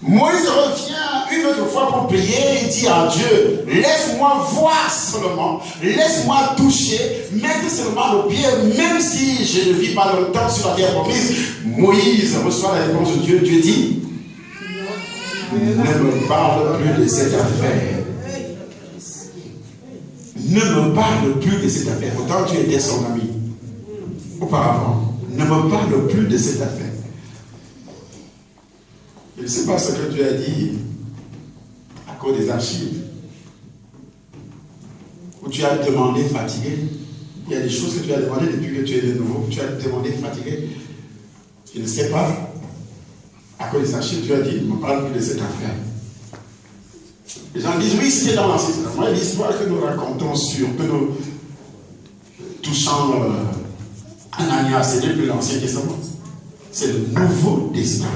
Moïse revient une autre fois pour prier. Il dit à Dieu, laisse-moi voir seulement, laisse-moi toucher, mettre seulement le pied, même si je ne vis pas longtemps sur la terre promise. Moïse reçoit la réponse de Dieu. Dieu dit, ne me parle plus de cette affaire. Ne me parle plus de cette affaire. Pourtant tu étais son ami auparavant. Ne me parle plus de cette affaire. Je ne sais pas ce que tu as dit à cause des archives. Où tu as demandé fatigué. Il y a des choses que tu as demandé depuis que tu es de nouveau. Tu as demandé fatigué. Je ne sais pas. À cause des archives, tu as dit, ne me parle plus de cette affaire. Les gens disent, oui, c'était dans l'Ancien Testament. L'histoire que nous racontons touchant Ananias, ce n'est plus l'Ancien Testament. C'est le Nouveau Testament.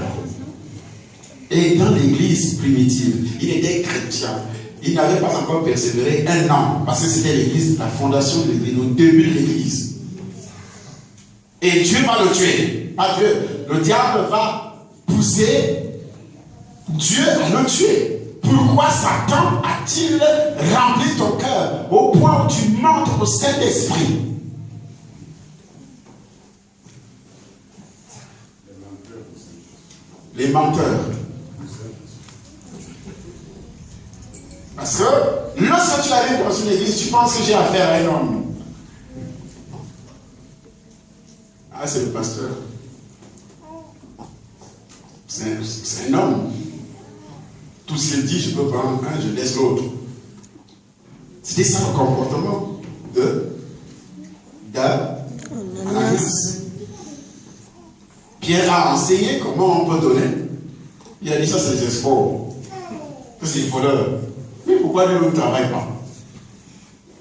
Et dans l'église primitive, il était chrétien. Il n'avait pas encore persévéré 1 an, parce que c'était l'église, la fondation de l'église, le début de l'église. Et Dieu va le tuer. Pas Dieu. Le diable va pousser Dieu à le tuer. Pourquoi Satan a-t-il rempli ton cœur au point où tu mentes au Saint-Esprit? Les menteurs. Parce que lorsque tu arrives dans une église, tu penses que j'ai affaire à un homme. Ah, c'est le pasteur. C'est un homme. Tout ce qu'il dit, je peux prendre un, je laisse l'autre. C'était ça le comportement d'Ananias. Pierre a enseigné comment on peut donner. Il a dit ça, c'est des espoirs. Parce qu'il faut leur. Mais pourquoi Dieu ne travaille pas?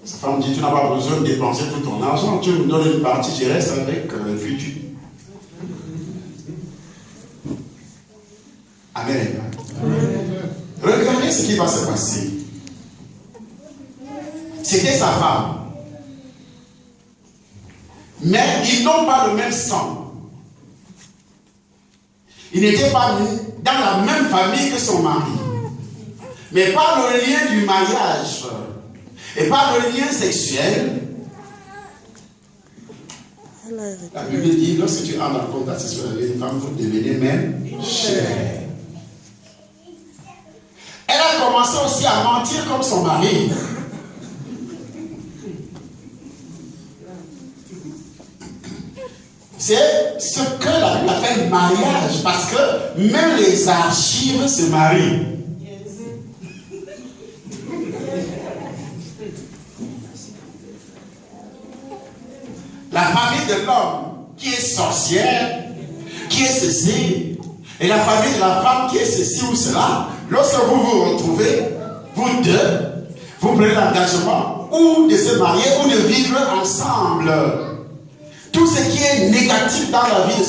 Sa femme dit, tu n'as pas besoin de dépenser tout ton argent, tu me donnes une partie, je reste avec, puis tu. Amen. Regardez ce qui va se passer. C'était sa femme. Mais ils n'ont pas le même sang. Ils n'étaient pas dans la même famille que son mari. Mais par le lien du mariage et par le lien sexuel, la Bible dit, lorsque tu entres en contact sexuel avec une femme, vous devenez même chair. Elle a commencé aussi à mentir comme son mari. C'est ce que la Bible appelle mariage, parce que même les archives se marient. La famille de l'homme qui est sorcière, qui est ceci, et la famille de la femme qui est ceci ou cela, lorsque vous vous retrouvez, vous deux, vous prenez l'engagement ou de se marier ou de vivre ensemble. Tout ce qui est négatif dans la vie de ce